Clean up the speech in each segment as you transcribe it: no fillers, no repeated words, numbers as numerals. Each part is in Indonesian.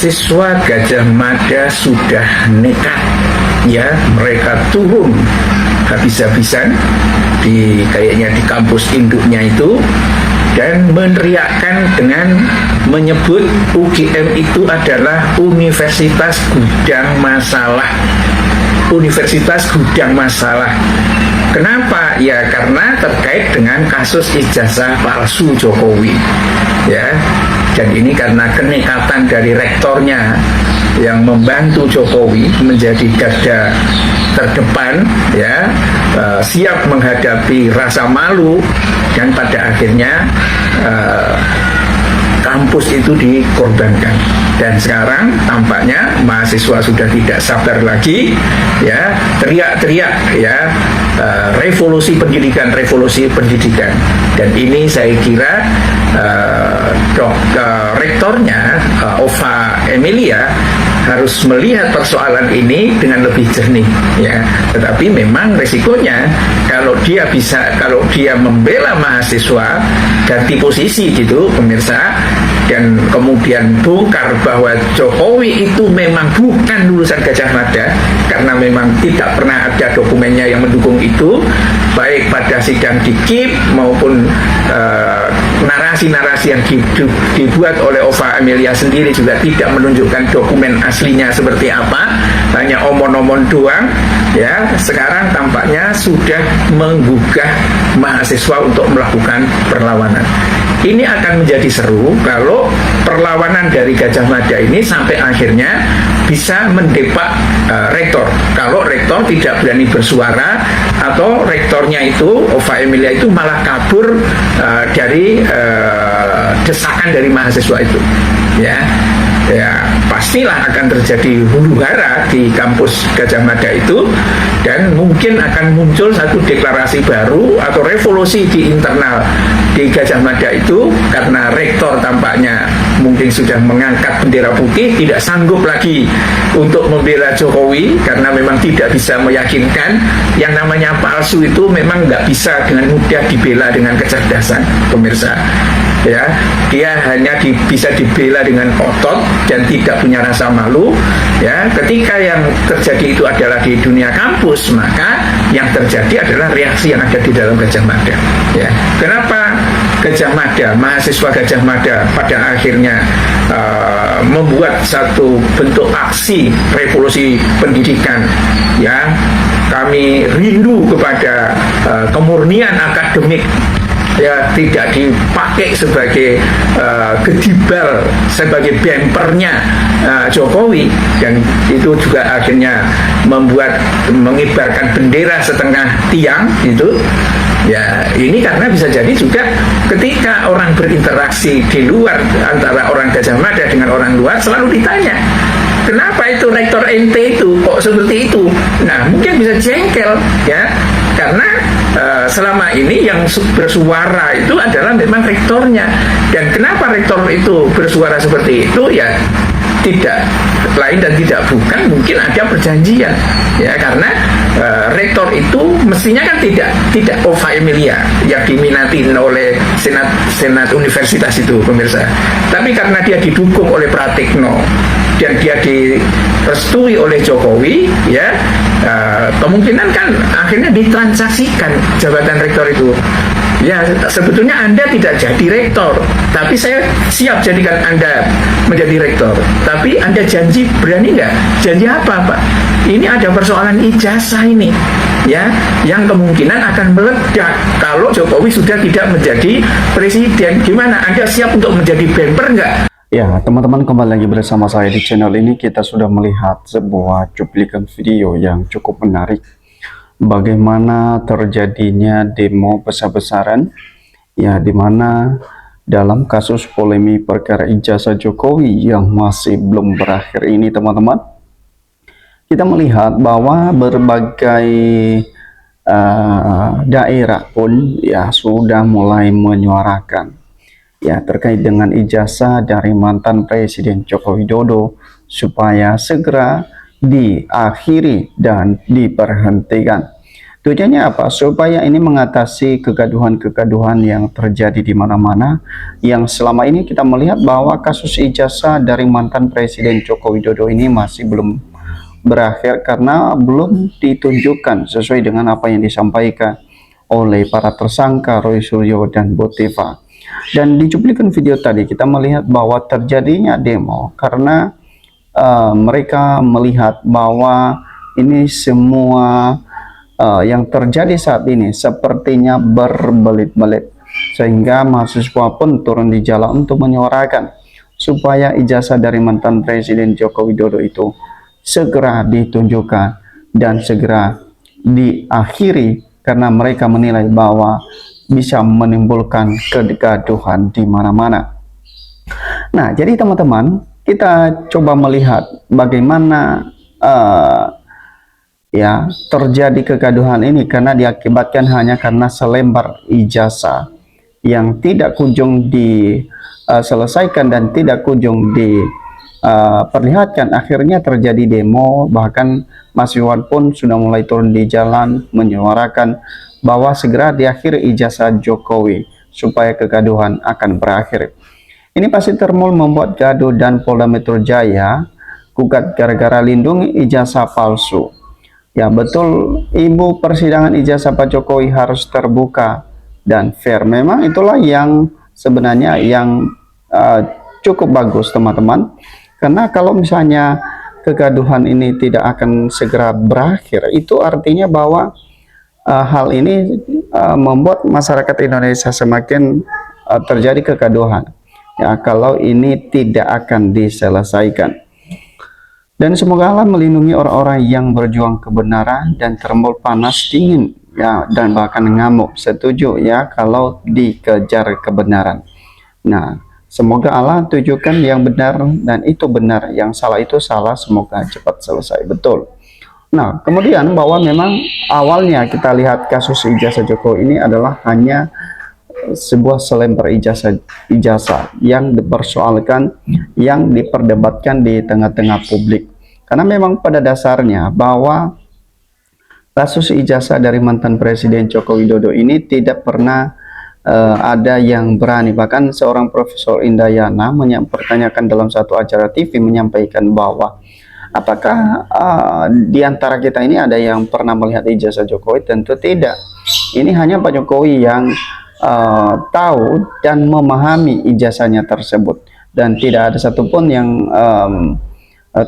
mahasiswa Gajah Mada sudah nekat, ya, mereka turun habis-habisan kayaknya di kampus induknya itu, dan meneriakkan dengan menyebut UGM itu adalah Universitas Gudang Masalah. Universitas Gudang Masalah. Kenapa? Ya karena terkait dengan kasus ijazah palsu Jokowi, ya. Dan ini karena kenekatan dari rektornya yang membantu Jokowi menjadi garda terdepan, ya, siap menghadapi rasa malu, dan pada akhirnya kampus itu dikorbankan. Dan sekarang tampaknya mahasiswa sudah tidak sabar lagi, ya, teriak-teriak, ya, revolusi pendidikan, revolusi pendidikan. Dan ini saya kira rektornya Ova Emilia harus melihat persoalan ini dengan lebih jernih, ya. Tetapi memang resikonya kalau dia membela mahasiswa, ganti posisi gitu pemirsa, dan kemudian bongkar bahwa Jokowi itu memang bukan lulusan Gajah Mada, karena memang tidak pernah ada dokumennya yang mendukung itu, baik pada sidang di KIP maupun narasi-narasi yang dibuat oleh Ova Emilia sendiri juga tidak menunjukkan dokumen aslinya seperti apa, hanya omon-omon doang, ya. Sekarang tampaknya sudah menggugah mahasiswa untuk melakukan perlawanan. Ini akan menjadi seru kalau perlawanan dari Gajah Mada ini sampai akhirnya bisa mendepak rektor. Kalau rektor tidak berani bersuara, atau rektornya itu, Ova Emilia itu malah kabur dari desakan dari mahasiswa itu, ya. Ya pastilah akan terjadi huru-hara di kampus Gajah Mada itu, dan mungkin akan muncul satu deklarasi baru atau revolusi di internal di Gajah Mada itu, karena rektor tampaknya mungkin sudah mengangkat bendera putih, tidak sanggup lagi untuk membela Jokowi karena memang tidak bisa meyakinkan. Yang namanya palsu itu memang nggak bisa dengan mudah dibela dengan kecerdasan, pemirsa. Ya, dia hanya bisa dibela dengan otot dan tidak punya rasa malu, ya. Ketika yang terjadi itu adalah di dunia kampus, maka yang terjadi adalah reaksi yang ada di dalam Gajah Mada, ya. Kenapa Gajah Mada, mahasiswa Gajah Mada pada akhirnya membuat satu bentuk aksi revolusi pendidikan, ya. Kami rindu kepada kemurnian akademik, ya, tidak dipakai sebagai gedibal, sebagai bempernya Jokowi, dan itu juga akhirnya mengibarkan bendera setengah tiang itu. Ya, ini karena bisa jadi juga ketika orang berinteraksi di luar antara orang Gajah Mada dengan orang luar selalu ditanya, kenapa itu rektor ente itu kok seperti itu? Nah, mungkin bisa jengkel, ya, karena selama ini yang bersuara itu adalah memang rektornya. Dan kenapa rektor itu bersuara seperti itu? Ya tidak lain dan tidak bukan, mungkin ada perjanjian, ya, karena rektor itu mestinya kan tidak Ova Emilia yang diminati oleh senat universitas itu, pemirsa, tapi karena dia didukung oleh Pratikno dan dia direstui oleh Jokowi, ya, kemungkinan kan akhirnya ditransaksikan jabatan rektor itu. Ya, sebetulnya Anda tidak jadi rektor, tapi saya siap jadikan Anda menjadi rektor. Tapi Anda janji, berani nggak? Janji apa, Pak? Ini ada persoalan ijazah ini, ya, yang kemungkinan akan meledak kalau Jokowi sudah tidak menjadi presiden. Gimana? Anda siap untuk menjadi bemper nggak? Ya, teman-teman, kembali lagi bersama saya di channel ini. Kita sudah melihat sebuah cuplikan video yang cukup menarik. Bagaimana terjadinya demo besar-besaran, ya, dimana dalam kasus polemik perkara ijazah Jokowi yang masih belum berakhir ini, teman-teman, kita melihat bahwa berbagai daerah pun ya sudah mulai menyuarakan, ya, terkait dengan ijazah dari mantan Presiden Joko Widodo supaya segera diakhiri dan diberhentikan. Tujuannya apa? Supaya ini mengatasi kegaduhan-kegaduhan yang terjadi di mana-mana, yang selama ini kita melihat bahwa kasus ijazah dari mantan Presiden Joko Widodo ini masih belum berakhir karena belum ditunjukkan sesuai dengan apa yang disampaikan oleh para tersangka Roy Suryo dan Botiva. Dan di cuplikan video tadi kita melihat bahwa terjadinya demo karena mereka melihat bahwa ini semua yang terjadi saat ini sepertinya berbelit-belit, sehingga mahasiswa pun turun di jalan untuk menyuarakan supaya ijazah dari mantan Presiden Joko Widodo itu segera ditunjukkan dan segera diakhiri, karena mereka menilai bahwa bisa menimbulkan kegaduhan di mana-mana. Nah, jadi teman-teman, kita coba melihat bagaimana ya terjadi kegaduhan ini karena diakibatkan hanya karena selembar ijazah yang tidak kunjung diselesaikan dan tidak kunjung diperlihatkan. Akhirnya terjadi demo, bahkan mahasiswa pun sudah mulai turun di jalan menyuarakan bahwa segera diakhiri ijazah Jokowi supaya kegaduhan akan berakhir. Ini pasti Termul membuat gaduh dan Polda Metro Jaya gugat gara-gara lindungi ijazah palsu. Ya betul, ibu, persidangan ijazah Pak Jokowi harus terbuka dan fair. Memang itulah yang sebenarnya yang cukup bagus teman-teman. Karena kalau misalnya kegaduhan ini tidak akan segera berakhir, itu artinya bahwa hal ini membuat masyarakat Indonesia semakin terjadi kegaduhan. Ya, kalau ini tidak akan diselesaikan. Dan semoga Allah melindungi orang-orang yang berjuang kebenaran dan Termul panas dingin ya, dan bahkan ngamuk setuju ya kalau dikejar kebenaran. Nah, semoga Allah tunjukkan yang benar dan itu benar, yang salah itu salah, semoga cepat selesai. Betul. Nah, kemudian bahwa memang awalnya kita lihat kasus ijazah Jokowi ini adalah hanya sebuah selembar ijazah yang dipersoalkan, yang diperdebatkan di tengah-tengah publik. Karena memang pada dasarnya bahwa kasus ijazah dari mantan Presiden Joko Widodo ini tidak pernah ada yang berani. Bahkan seorang Profesor Indayana mempertanyakan dalam satu acara TV, menyampaikan bahwa apakah di antara kita ini ada yang pernah melihat ijazah Jokowi? Tentu tidak. Ini hanya Pak Jokowi yang tahu dan memahami ijazahnya tersebut, dan tidak ada satupun yang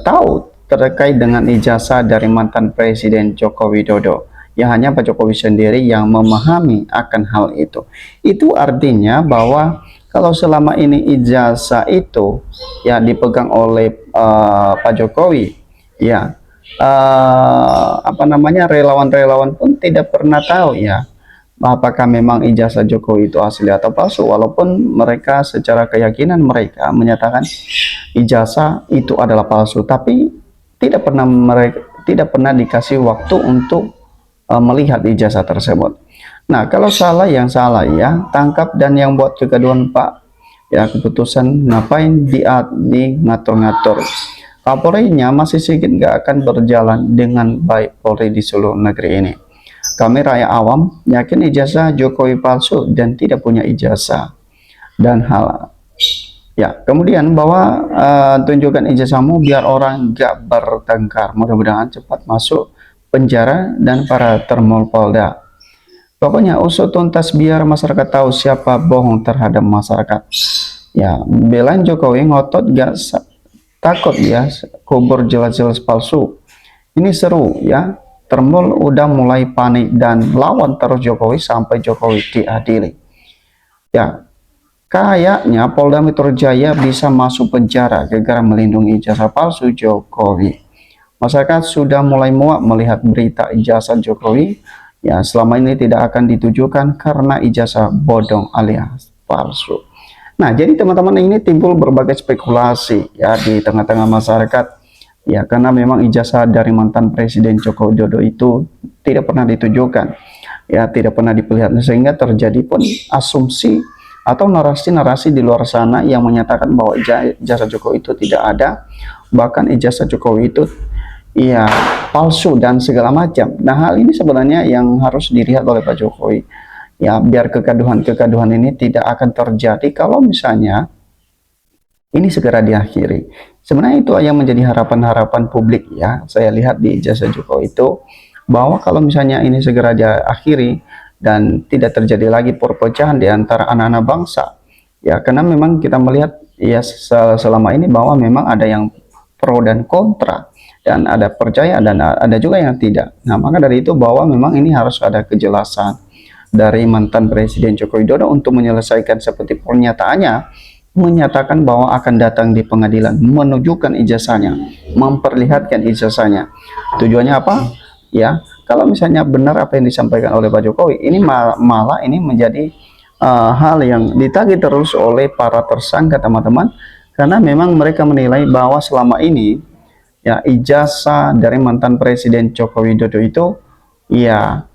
tahu terkait dengan ijazah dari mantan Presiden Joko Widodo. Ya hanya Pak Jokowi sendiri yang memahami akan hal itu. Itu artinya bahwa kalau selama ini ijazah itu ya dipegang oleh Pak Jokowi, ya relawan-relawan pun tidak pernah tahu ya apakah memang ijazah Jokowi itu asli atau palsu, walaupun mereka secara keyakinan mereka menyatakan ijazah itu adalah palsu, tapi tidak pernah dikasih waktu untuk melihat ijazah tersebut. Nah, kalau salah yang salah ya tangkap, dan yang buat kegaduhan Pak ya keputusan ngapain di ngatur-ngatur. Kapolrinya masih sedikit nggak akan berjalan dengan baik Polri di seluruh negeri ini. Kami rakyat awam yakin ijazah Jokowi palsu dan tidak punya ijazah. Dan hal ya kemudian bahwa tunjukkan ijazahmu biar orang gak bertengkar. Mudah-mudahan cepat masuk penjara dan para Termul Polda. Pokoknya usut tuntas biar masyarakat tahu siapa bohong terhadap masyarakat. Ya, belain Jokowi ngotot gak takut ya, kubur jelas-jelas palsu. Ini seru ya. Termul udah mulai panik dan lawan terus Jokowi sampai Jokowi diadili. Ya, kayaknya Polda Metro Jaya bisa masuk penjara gara-gara melindungi ijazah palsu Jokowi. Masyarakat sudah mulai muak melihat berita ijazah Jokowi. Ya, selama ini tidak akan ditujukan karena ijazah bodong alias palsu. Nah, jadi teman-teman, ini timbul berbagai spekulasi ya di tengah-tengah masyarakat. Ya, karena memang ijazah dari mantan Presiden Joko Widodo itu tidak pernah ditujukan, ya tidak pernah diperlihatkan, sehingga terjadi pun asumsi atau narasi-narasi di luar sana yang menyatakan bahwa ijazah Jokowi itu tidak ada, bahkan ijazah Jokowi itu ya palsu dan segala macam. Nah, hal ini sebenarnya yang harus dilihat oleh Pak Jokowi. Ya, biar kegaduhan-kegaduhan ini tidak akan terjadi kalau misalnya ini segera diakhiri. Sebenarnya itu yang menjadi harapan-harapan publik ya. Saya lihat di ijazah Jokowi itu bahwa kalau misalnya ini segera diakhiri dan tidak terjadi lagi perpecahan di antara anak-anak bangsa. Ya, karena memang kita melihat ya selama ini bahwa memang ada yang pro dan kontra, dan ada percaya dan ada juga yang tidak. Nah, maka dari itu bahwa memang ini harus ada kejelasan dari mantan Presiden Joko Widodo untuk menyelesaikan seperti pernyataannya, menyatakan bahwa akan datang di pengadilan, menunjukkan ijazahnya, memperlihatkan ijazahnya. Tujuannya apa? Ya, kalau misalnya benar apa yang disampaikan oleh Pak Jokowi, ini malah ini menjadi hal yang ditagih terus oleh para tersangka, teman-teman, karena memang mereka menilai bahwa selama ini ya ijazah dari mantan Presiden Joko Widodo itu ya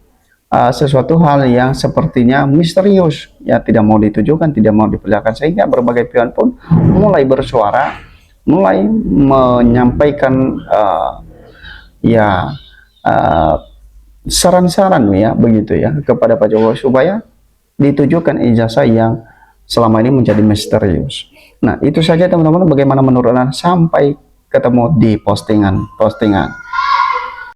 sesuatu hal yang sepertinya misterius, ya tidak mau ditujukan, tidak mau diperlihatkan, sehingga berbagai pihak pun mulai bersuara, mulai menyampaikan ya saran-saran ya begitu ya kepada Pak Jokowi supaya ditujukan ijazah yang selama ini menjadi misterius. Nah, itu saja teman-teman, bagaimana menurut Anda, sampai ketemu di postingan-postingan